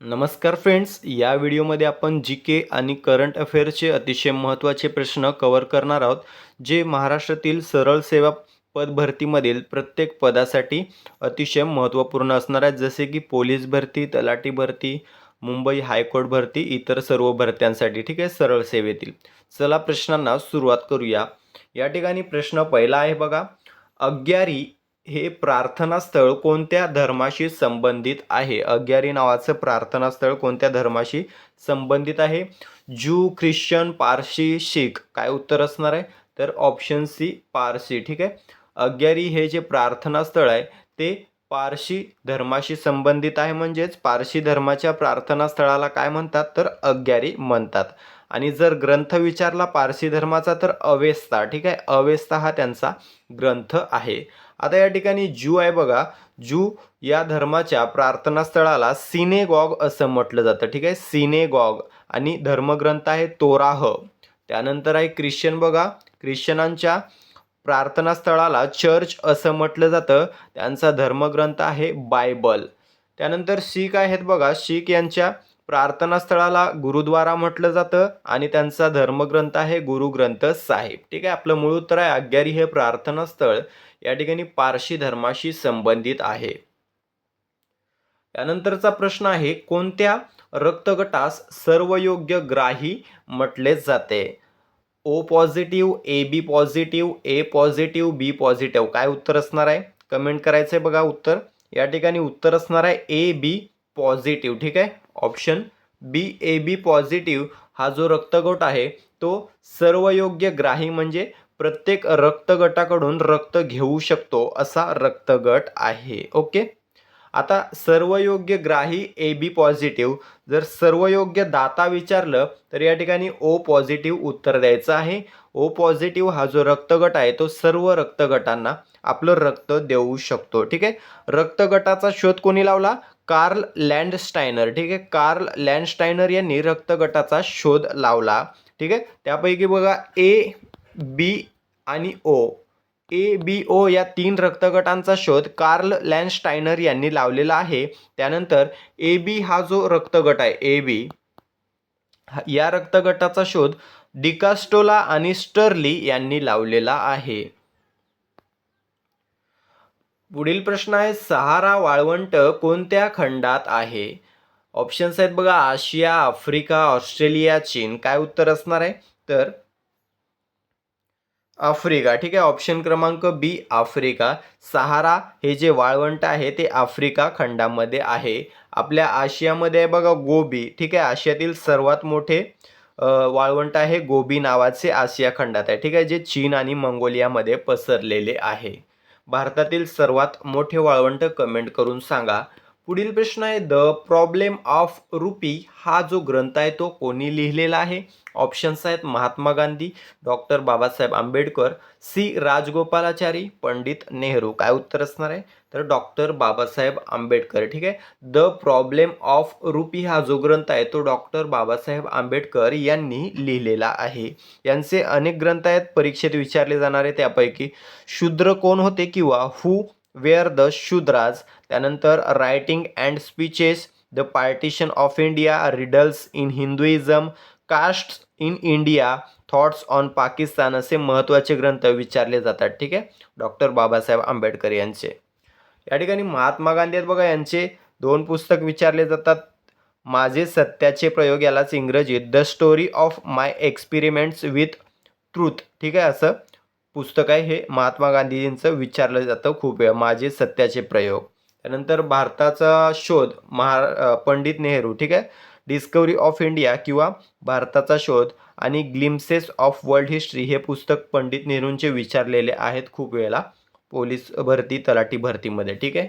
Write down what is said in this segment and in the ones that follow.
नमस्कार फ्रेंड्स, या व्हिडिओमध्ये आपण जी के आणि करंट अफेअर्सचे अतिशय महत्त्वाचे प्रश्न कव्हर करणार आहोत, जे महाराष्ट्रातील सरळ सेवा पद भरतीमधील प्रत्येक पदासाठी अतिशय महत्त्वपूर्ण असणार आहेत. जसे की पोलीस भरती, तलाठी भरती, मुंबई हायकोर्ट भरती, इतर सर्व भरत्यांसाठी. ठीक आहे, सरळ सेवेतील. चला प्रश्नांना सुरुवात करूया. या ठिकाणी प्रश्न पहिला आहे बघा. अग्यारी हे प्रार्थनास्थळ कोणत्या धर्माशी संबंधित आहे? अग्यारी नावाचं प्रार्थनास्थळ कोणत्या धर्माशी संबंधित आहे? ज्यू, ख्रिश्चन, पारशी, शीख. काय उत्तर असणार आहे? तर ऑप्शन सी पारसी. ठीक आहे, अग्यारी हे जे प्रार्थनास्थळ आहे ते पारशी धर्माशी संबंधित आहे. म्हणजेच पारशी धर्माच्या प्रार्थनास्थळाला काय म्हणतात? तर अग्यारी म्हणतात. आणि जर ग्रंथ विचारला पारसी धर्माचा तर अवेस्ता. ठीक आहे, अवेस्ता हा त्यांचा ग्रंथ आहे. आता या ठिकाणी ज्यू आहे बघा. ज्यू या धर्माच्या प्रार्थनास्थळाला सिनेगॉग असं म्हटलं जातं. ठीक आहे, सिनेगॉग. आणि धर्मग्रंथ आहे तोराह. त्यानंतर आहे ख्रिश्चन बघा. ख्रिश्चनांच्या प्रार्थनास्थळाला चर्च असं म्हटलं जातं. त्यांचा धर्मग्रंथ आहे बायबल. त्यानंतर शीख आहेत बघा. शीख यांच्या प्रार्थनास्थळाला गुरुद्वारा म्हटलं जातं आणि त्यांचा धर्मग्रंथ आहे गुरुग्रंथ साहिब. ठीक आहे, आपलं मूळ उत्तर आहे अग्यारी हे प्रार्थनास्थळ या ठिकाणी पारशी धर्माशी संबंधित आहे. त्यानंतरचा प्रश्न आहे, कोणत्या रक्तगटास सर्वयोग्यग्राही म्हटले जाते? O positive, A B positive, A positive, B positive. काय उत्तर असणार आहे? कमेंट करायचं आहे बघा उत्तर. या ठिकाणी उत्तर असणार आहे ए बी पॉझिटिव्ह. ठीक आहे, ऑप्शन बी ए बी पॉझिटिव्ह हा जो रक्तगट आहे तो सर्वयोग्यग्राही म्हणजे प्रत्येक रक्तगटाकडून रक्त घेऊ शकतो असा रक्तगट आहे. ओके, आता सर्वयोग्यग्राही ए बी पॉझिटिव्ह. जर सर्वयोग्य दाता विचारलं तर या ठिकाणी ओ पॉझिटिव्ह उत्तर द्यायचं आहे. ओ पॉझिटिव्ह हा जो रक्तगट आहे तो सर्व रक्तगटांना आपलं रक्त देऊ शकतो. ठीक आहे, रक्तगटाचा शोध कोणी लावला? Karl Landsteiner. ठीक आहे, कार्ल लँडस्टायनर यांनी रक्तगटाचा शोध लावला. ठीक आहे, त्यापैकी बघा ए बी आणि ओ, ए बी ओ या 3 रक्तगटांचा शोध कार्ल लँडस्टायनर यांनी लावलेला आहे. त्यानंतर ए बी हा जो रक्तगट आहे ए बी या रक्तगटाचा शोध डिकास्टोला आणि स्टर्ली यांनी लावलेला आहे. पुढील प्रश्न आहे, सहारा वाळवंट कोणत्या खंडात आहे? ऑप्शन्स आहेत बघा, आशिया, आफ्रिका, ऑस्ट्रेलिया, चीन. काय उत्तर असणार आहे? तर आफ्रिका. ठीक आहे, ऑप्शन क्रमांक बी आफ्रिका. सहारा हे जे वाळवंट आहे ते आफ्रिका खंडामध्ये आहे. आपल्या आशियामध्ये आहे बघा गोबी. ठीक आहे, आशियातील सर्वात मोठे वाळवंट आहे गोबी नावाचे आशिया खंडात आहे. ठीक आहे, जे चीन आणि मंगोलियामध्ये पसरलेले आहे. भारतातील सर्वात मोठे वाळवंट कमेंट करून सांगा. पुढील प्रश्न आहे, द प्रॉब्लेम ऑफ रुपी हा जो ग्रंथ आहे तो कोणी लिहिलेला आहे? ऑप्शन्स आहेत महात्मा गांधी, डॉक्टर बाबासाहेब आंबेडकर, सी राजगोपालाचारी, पंडित नेहरू. काय उत्तर असणार आहे? तर डॉक्टर बाबासाहेब आंबेडकर. ठीक आहे, द प्रॉब्लेम ऑफ रुपी हा जो ग्रंथ आहे तो डॉक्टर बाबासाहेब आंबेडकर यांनी लिहिलेला आहे. यांचे अनेक ग्रंथ आहेत परीक्षेत विचारले जाणारे. त्यापैकी शूद्र कोण होते किंवा हू वेअर द शूद्राज. त्यानंतर writing and speeches, the partition of India, riddles in Hinduism, caste in India, thoughts on Pakistan असे महत्त्वाचे ग्रंथ विचारले जातात. ठीक आहे, डॉक्टर बाबासाहेब आंबेडकर यांचे. या ठिकाणी महात्मा गांधी आहेत बघा, यांचे 2 पुस्तक विचारले जातात. माझे सत्याचे प्रयोग, यालाच इंग्रजीत the story of my experiments with truth. ठीक आहे, असं पुस्तक आहे. हे महात्मा गांधीजींचं विचारलं जातं खूप वेळा, माझे सत्याचे प्रयोग. त्यानंतर भारताचा शोध पंडित नेहरू. ठीक आहे, डिस्कवरी ऑफ इंडिया किंवा भारताचा शोध आणि ग्लिम्सेस ऑफ वर्ल्ड हिस्ट्री हे पुस्तक पंडित नेहरूंचे विचारलेले आहेत खूप वेळेला पोलीस भरती, तलाठी भरतीमध्ये. ठीक आहे,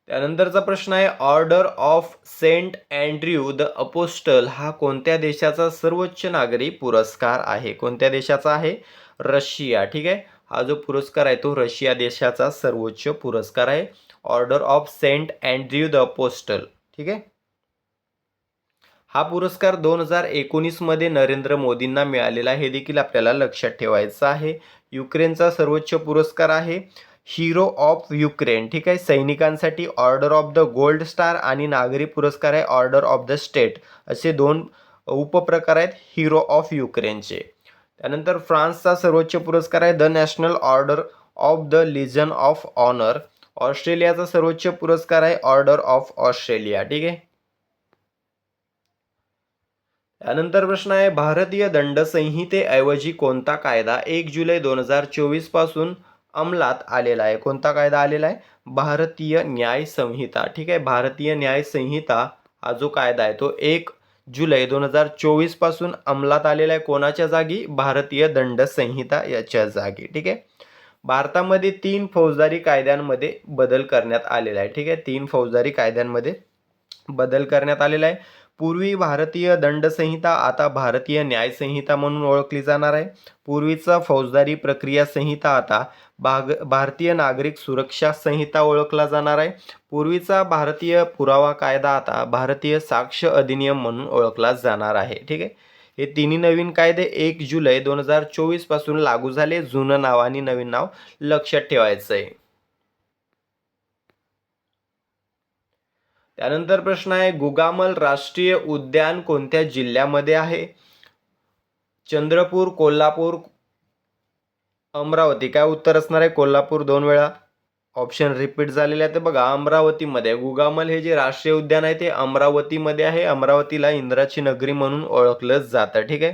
त्यानंतरचा प्रश्न आहे, order of Saint Andrew the Apostle हा कोणत्या देशाचा सर्वोच्च नागरी पुरस्कार आहे? कोणत्या देशाचा आहे? रशिया. ठीक आहे, हा जो पुरस्कार आहे तो रशिया देशाचा सर्वोच्च पुरस्कार आहे, order of Saint Andrew the Apostle. ठीक आहे, हा पुरस्कार 2019 मध्ये नरेंद्र मोदींना मिळालेला हे देखील आपल्याला लक्षात ठेवायचं आहे. युक्रेनचा सर्वोच्च पुरस्कार आहे हिरो ऑफ युक्रेन, ठीक आहे. सैनिकांसाठी order of the gold star आणि नागरी पुरस्कार आहे ऑर्डर ऑफ द स्टेट, असे दोन उपप्रकार आहेत हिरो ऑफ युक्रेनचे. त्यानंतर फ्रान्सचा सर्वोच्च पुरस्कार आहे the National Order of the Legion of Honour. ऑस्ट्रेलियाचा सर्वोच्च पुरस्कार आहे ऑर्डर ऑफ ऑस्ट्रेलिया, ठीक आहे. त्यानंतर प्रश्न आहे भारतीय दंड संहितेऐवजी कोणता कायदा 1 जुलै 2024 पासून अंमलात आलेला आहे? कोणता कायदा आलेला आहे? भारतीय न्याय संहिता, ठीक आहे. भारतीय न्याय संहिता हा जो कायदा आहे तो 1 जुलै 2024 पासून अंमलात आलेला आहे. कोणाच्या जागी? भारतीय दंड संहिता याच्या जागी, ठीक आहे. भारतामध्ये 3 फौजदारी कायद्यांमध्ये बदल करण्यात आलेला आहे, ठीक आहे. 3 फौजदारी कायद्यांमध्ये बदल करण्यात आलेला आहे. पूर्वी भारतीय दंड संहिता आता भारतीय न्याय संहिता म्हणून ओळखली जाणार आहे. पूर्वीचा फौजदारी प्रक्रिया संहिता आता भारतीय नागरिक सुरक्षा संहिता ओळखला जाणार आहे. पूर्वीचा भारतीय पुरावा कायदा आता भारतीय साक्ष अधिनियम म्हणून ओळखला जाणार आहे, ठीक आहे. हे तिन्ही नवीन कायदे 1 जुलै 2024 पासून लागू झाले. जुनं नाव आणि नवीन नाव लक्षात ठेवायचं आहे. त्यानंतर प्रश्न आहे गुगामल राष्ट्रीय उद्यान कोणत्या जिल्ह्यामध्ये आहे? चंद्रपूर, कोल्हापूर, अमरावती. काय उत्तर असणार आहे? कोल्हापूर 2 वेळा. ऑप्शन रिपीट झालेले आहे. तर बघा अमरावतीमध्ये गुगामल हे जे राष्ट्रीय उद्यान आहे ते अमरावतीमध्ये आहे. अमरावतीला इंद्राची नगरी म्हणून ओळखलं जातं, ठीक आहे.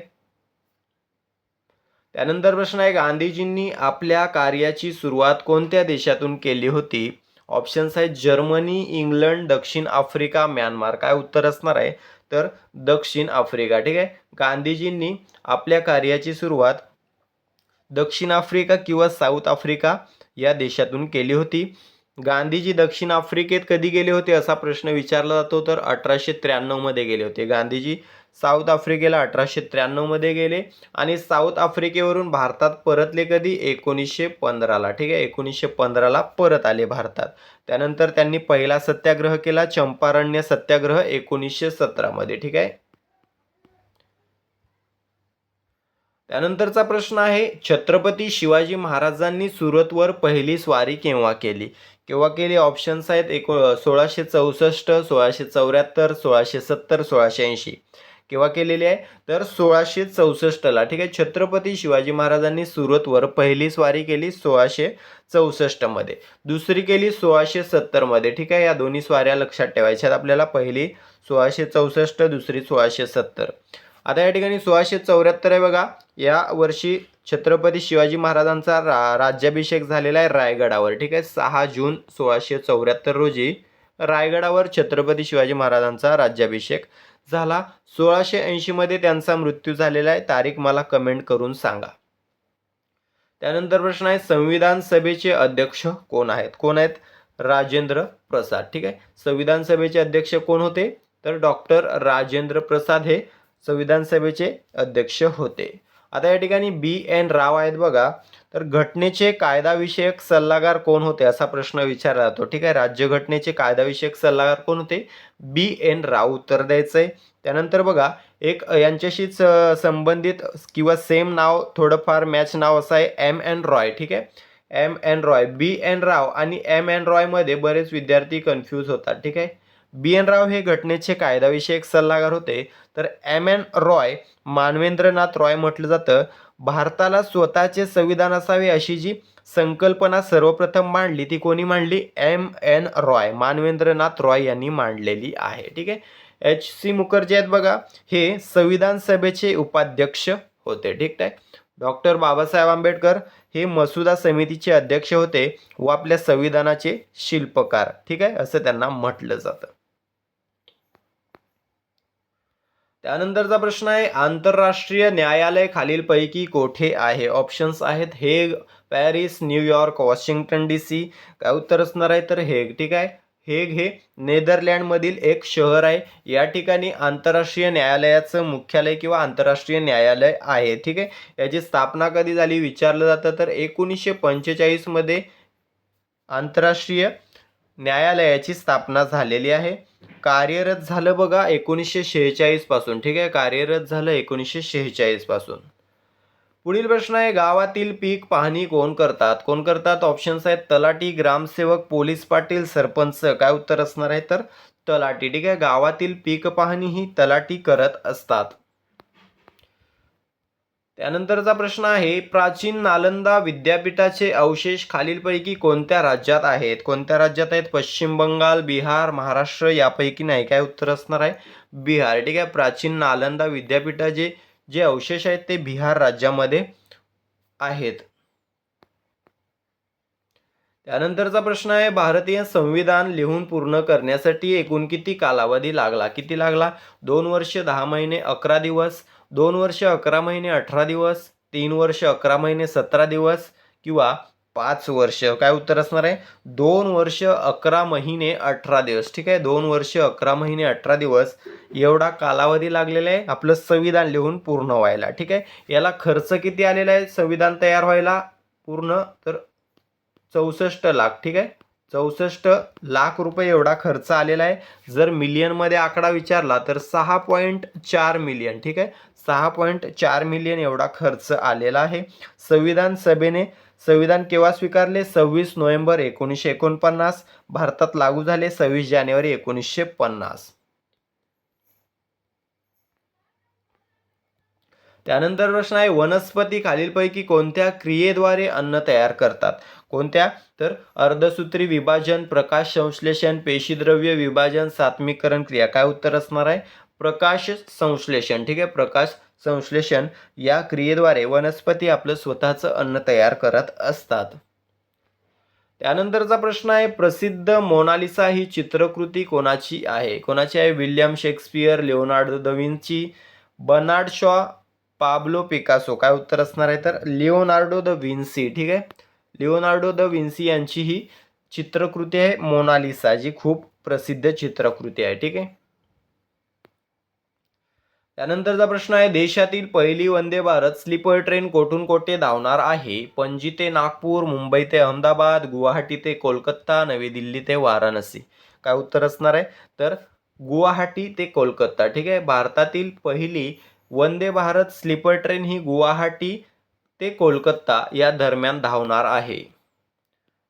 त्यानंतर प्रश्न आहे गांधीजींनी आपल्या कार्याची सुरुवात कोणत्या देशातून केली होती? ऑप्शन्स आहेत जर्मनी, इंग्लंड, दक्षिण आफ्रिका, म्यानमार. काय उत्तर असणार आहे? तर दक्षिण आफ्रिका, ठीक आहे. गांधीजींनी आपल्या कार्याची सुरुवात दक्षिण आफ्रिका किंवा साऊथ आफ्रिका या देशातून केली होती. गांधीजी दक्षिण आफ्रिकेत कधी गेले होते असा प्रश्न विचारला जातो, तर 1893 मध्ये गेले होते. गांधीजी साऊथ आफ्रिकेला 1893 मध्ये गेले आणि साऊथ आफ्रिकेवरून भारतात परतले कधी? 1915ला, ठीक आहे. 1915ला परत आले भारतात. त्यानंतर त्यांनी पहिला सत्याग्रह केला चंपारण्य सत्याग्रह 1917 मध्ये, ठीक आहे. त्यानंतरचा प्रश्न आहे छत्रपती शिवाजी महाराजांनी सुरतवर पहिली स्वारी केव्हा केली? केव्हा केली? ऑप्शन्स आहेत 1664, 1674, 1670, 1680. केव्हा केलेली आहे? तर 1664ला, ठीक आहे. छत्रपती शिवाजी महाराजांनी सुरतवर पहिली स्वारी केली 1664 मध्ये. दुसरी केली 1670 मध्ये, ठीक आहे. या दोन्ही स्वाऱ्या लक्षात ठेवायच्यात आपल्याला. पहिली 1664, दुसरी 1670. आता या ठिकाणी 1674 आहे बघा. या वर्षी छत्रपती शिवाजी महाराजांचा राज्याभिषेक झालेला आहे रायगडावर, ठीक आहे. 6 जून 1674 रोजी रायगडावर छत्रपती शिवाजी महाराजांचा राज्याभिषेक झाला. 1680 मध्ये त्यांचा मृत्यू झालेला आहे. तारीख मला कमेंट करून सांगा. त्यानंतर प्रश्न आहे संविधान सभेचे अध्यक्ष कोण आहेत? कोण आहेत? राजेंद्र प्रसाद, ठीक आहे. संविधान सभेचे अध्यक्ष कोण होते? तर डॉक्टर राजेंद्र प्रसाद हे संविधान सभेचे अध्यक्ष होते. आता या ठिकाणी BN राव आहेत बघा. तर घटनेचे कायदाविषयक सल्लागार कोण होते असा प्रश्न विचारला जातो, ठीक आहे. राज्यघटनेचे कायदाविषयक सल्लागार कोण होते? BN राव उत्तर द्यायचंय. त्यानंतर बघा एक यांच्याशीच संबंधित किंवा सेम नाव थोडंफार मॅच नाव असं आहे MN रॉय, ठीक आहे. MN रॉय. BN राव आणि MN रॉय मध्ये बरेच विद्यार्थी कन्फ्यूज होतात, ठीक आहे. BN राव हे घटनेचे कायदाविषयक सल्लागार होते. तर MN रॉय, मानवेंद्रनाथ रॉय म्हटलं जातं. भारताला स्वतःचे संविधान असावे अशी जी संकल्पना सर्वप्रथम मांडली ती कोणी मांडली? MN रॉय, मानवेंद्रनाथ रॉय यांनी मांडलेली आहे, ठीक आहे. HC मुखर्जी आहेत बघा. हे संविधान सभेचे उपाध्यक्ष होते, ठीक आहे. डॉक्टर बाबासाहेब आंबेडकर हे मसुदा समितीचे अध्यक्ष होते व आपल्या संविधानाचे शिल्पकार, ठीक आहे, असं त्यांना म्हटलं जातं. त्यानंतरचा प्रश्न आहे आंतरराष्ट्रीय न्यायालय खालीलपैकी कोठे आहे? ऑप्शन्स आहेत Hague, Paris, New York, Washington DC. काय उत्तर असणार आहे? तर हेग, ठीक आहे. हेग हे नेदरलँडमधील एक शहर आहे. या ठिकाणी आंतरराष्ट्रीय न्यायालयाचं मुख्यालय किंवा आंतरराष्ट्रीय न्यायालय आहे, ठीक आहे. याची स्थापना कधी झाली विचारलं जातं, तर 1945 मध्ये आंतरराष्ट्रीय न्यायालयाची स्थापना झालेली आहे. कार्यरत झालं बघा 1946 पासून, ठीक आहे. कार्यरत झालं 1946 पासून. पुढील प्रश्न आहे, गावातील पीक पाहणी कोण करतात? कोण करतात? ऑप्शन्स आहेत तलाठी, ग्रामसेवक, पोलीस पाटील, सरपंच. काय उत्तर असणार आहे? तर तलाठी. ठीक आहे, गावातील पीक पाहणी ही तलाठी करत असतात. त्यानंतरचा प्रश्न आहे, प्राचीन नालंदा विद्यापीठाचे अवशेष खालीलपैकी कोणत्या राज्यात आहेत? कोणत्या राज्यात आहेत? पश्चिम बंगाल, बिहार, महाराष्ट्र यापैकी नाही. काय उत्तर असणार आहे? बिहार. ठीक आहे, प्राचीन नालंदा विद्यापीठाचे जे अवशेष आहेत ते बिहार राज्यामध्ये आहेत. त्यानंतरचा प्रश्न आहे, भारतीय संविधान लिहून पूर्ण करण्यासाठी एकूण किती कालावधी लागला? किती लागला? 2 वर्ष 10 महिने 11 दिवस, 2 वर्ष 11 महिने 18 दिवस, 3 वर्ष 11 महिने 17 दिवस किंवा 5 वर्ष. काय उत्तर असणार आहे? 2 वर्ष 11 महिने 18 दिवस. ठीक आहे, 2 वर्ष 11 महिने 18 दिवस एवढा कालावधी लागलेला आहे आपलं संविधान लिहून पूर्ण व्हायला. ठीक आहे, याला खर्च किती आलेला आहे संविधान तयार व्हायला पूर्ण? तर 64 लाख. ठीक आहे, 64 लाख रुपये एवढा खर्च आलेला आहे. जर मिलियनमध्ये आकडा विचारला तर 6.4 मिलियन. ठीक आहे, 6.4 मिलियन एवढा खर्च आलेला आहे. संविधान सभेने संविधान केव्हा स्वीकारले? 26 नोव्हेंबर 1949. भारतात लागू झाले 26 जानेवारी 1950. त्यानंतर प्रश्न आहे, वनस्पती खालीलपैकी कोणत्या क्रियेद्वारे अन्न तयार करतात? कोणत्या? तर अर्धसूत्री विभाजन, प्रकाश संश्लेषण, पेशीद्रव्य विभाजन, सात्मीकरण क्रिया. काय उत्तर असणार आहे? प्रकाश संश्लेषण. ठीक आहे, प्रकाश संश्लेषण या क्रियेद्वारे वनस्पती आपलं स्वतःचं अन्न तयार करत असतात. त्यानंतरचा प्रश्न आहे, प्रसिद्ध मोनालिसा ही चित्रकृती कोणाची आहे? कोणाची आहे? William Shakespeare, Leonardo da Vinci, Bernard Shaw, Pablo Picasso. काय उत्तर असणार आहे? तर लिओनार्डो द विन्सी. ठीक आहे, लिओनार्डो द विन्सी यांची ही चित्रकृती आहे मोनालिसा, जी खूप प्रसिद्ध चित्रकृती आहे. ठीक आहे. त्यानंतरचा प्रश्न आहे, देशातील पहिली वंदे भारत स्लीपर ट्रेन कोठून कोठे धावणार आहे? पणजी ते नागपूर, मुंबई ते अहमदाबाद, गुवाहाटी ते कोलकाता, नवी दिल्ली ते वाराणसी. काय उत्तर असणार आहे? तर गुवाहाटी ते कोलकाता. ठीक आहे, भारतातील पहिली वंदे भारत स्लीपर ट्रेन ही गुवाहाटी ते कोलकाता या दरम्यान धावणार आहे.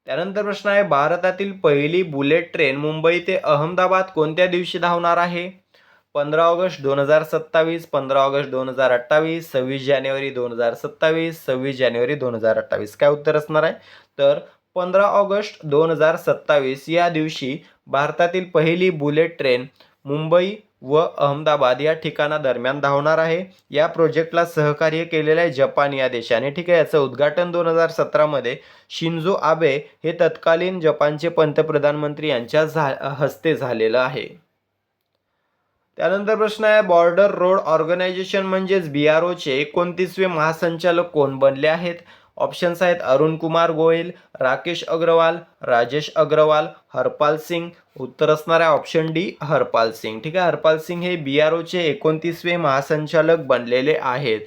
त्यानंतर प्रश्न आहे, भारतातील पहिली बुलेट ट्रेन मुंबई ते अहमदाबाद कोणत्या दिवशी धावणार आहे? 15 ऑगस्ट 2027, 15 ऑगस्ट 2028, 26 जानेवारी 2027, 26 जानेवारी 2028. काय उत्तर असणार आहे? तर 15 ऑगस्ट 2027 या दिवशी भारतातील पहिली बुलेट ट्रेन मुंबई व अहमदाबाद या ठिकाणादरम्यान धावणार आहे. या प्रोजेक्टला सहकार्य केलेलं आहे जपान या देशाने. ठीक आहे, याचं उद्घाटन 2017 मध्ये शिंजो आबे हे तत्कालीन जपानचे पंतप्रधानमंत्री यांच्या हस्ते झालेलं आहे. त्यानंतर प्रश्न आहे, बॉर्डर रोड ऑर्गनायझेशन म्हणजेच BROचे 29वे महासंचालक कोण बनले आहेत? ऑप्शन्स आहेत अरुण कुमार गोयल, राकेश अग्रवाल, राजेश अग्रवाल, हरपाल सिंग. उत्तर असणार आहे ऑप्शन डी, हरपाल सिंग. ठीक आहे, हरपाल सिंग हे BROचे 29वे महासंचालक बनलेले आहेत.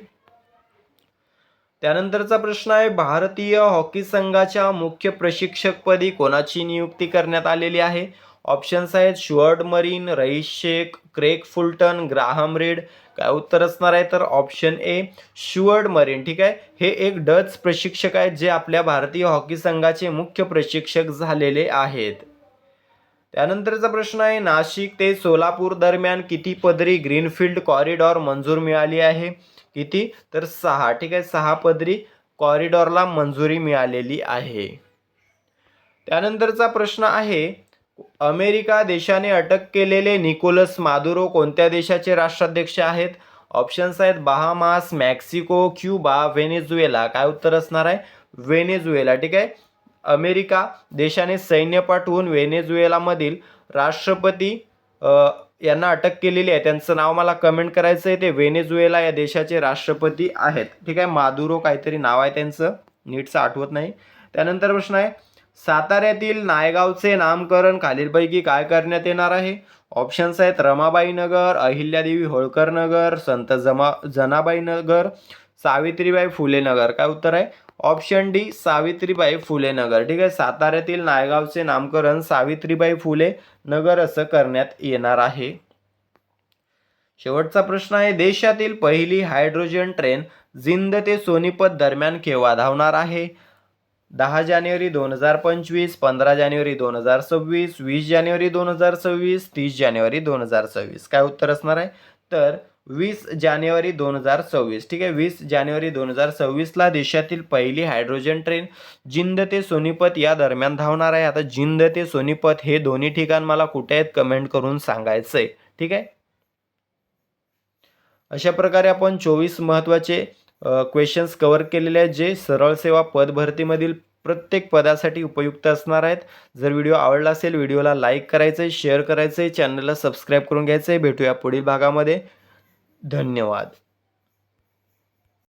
त्यानंतरचा प्रश्न आहे, भारतीय हॉकी संघाच्या मुख्य प्रशिक्षकपदी कोणाची नियुक्ती करण्यात आलेली आहे? ऑप्शन्स आहेत Sjoerd Marijne, Rais Sheikh, Craig Fulton, Graham Reid. काय उत्तर असणार आहे? तर ऑप्शन ए, शुअर्ड मरीन. ठीक आहे, हे एक डच प्रशिक्षक आहेत जे आपल्या भारतीय हॉकी संघाचे मुख्य प्रशिक्षक झालेले आहेत. त्यानंतरचा प्रश्न आहे, नाशिक ते सोलापूर दरम्यान किती पदरी ग्रीनफील्ड कॉरिडॉर मंजूर मिळाली आहे? किती? तर 6. ठीक आहे, 6 पदरी कॉरिडॉरला मंजुरी मिळालेली आहे. त्यानंतरचा प्रश्न आहे, अमेरिका देशाने अटक केलेले निकोलस मादुरो कोणत्या देशाचे राष्ट्राध्यक्ष आहेत? ऑप्शन्स आहेत बहामास, मेक्सिको, क्युबा, व्हेनेझुएला. काय उत्तर असणार आहे? व्हेनेझुएला. ठीक आहे, अमेरिका देशाने सैन्य पाठवून व्हेनेझुएलामधील राष्ट्रपती यांना अटक केलेली आहे. त्यांचं नाव मला कमेंट करायचं आहे. ते व्हेनेझुएला या देशाचे राष्ट्रपती आहेत. ठीक आहे, मादुरो काहीतरी नाव आहे त्यांचं, नीटचं आठवत नाही. त्यानंतर प्रश्न आहे, साताऱ्यातील नायगावचे नामकरण खालीलपैकी काय करण्यात येणार आहे? ऑप्शन्स आहेत रमाबाई नगर, अहिल्यादेवी होळकर नगर, संत जनाबाई नगर, सावित्रीबाई फुले नगर. काय उत्तर आहे? Option D, Savitribai Phule Nagar. ठीक आहे, साताऱ्यातील नायगावचे नामकरण सावित्रीबाई फुले नगर असं करण्यात येणार आहे. शेवटचा प्रश्न आहे, देशातील पहिली हायड्रोजन ट्रेन जिंद ते सोनीपत दरम्यान केव्हा धावणार आहे? 10 जानेवारी 2025, 15 जानेवारी 2026, 20 जानेवारी 2026, 30 जानेवारी 2026. काय उत्तर असणार आहे? तर 20 जानेवारी 2026. ठीक आहे, 20 जानेवारी 2026ला देशातील पहिली हायड्रोजन ट्रेन जिंद ते सोनीपत या दरम्यान धावणार आहे. आता जिंद ते सोनीपत हे दोन्ही ठिकाण मला कुठे आहेत कमेंट करून सांगायचंय. ठीक आहे, अशा प्रकारे आपण 24 महत्त्वाचे क्वेश्चन्स कव्हर केलेले आहेत जे सरळ सेवा पद भरतीमधील प्रत्येक पदासाठी उपयुक्त असणार आहेत. जर व्हिडिओ आवडला असेल व्हिडिओला लाईक करायचं आहे, शेअर करायचं आहे, चॅनलला सबस्क्राईब करून घ्यायचं आहे. भेटूया पुढील भागामध्ये. धन्यवाद.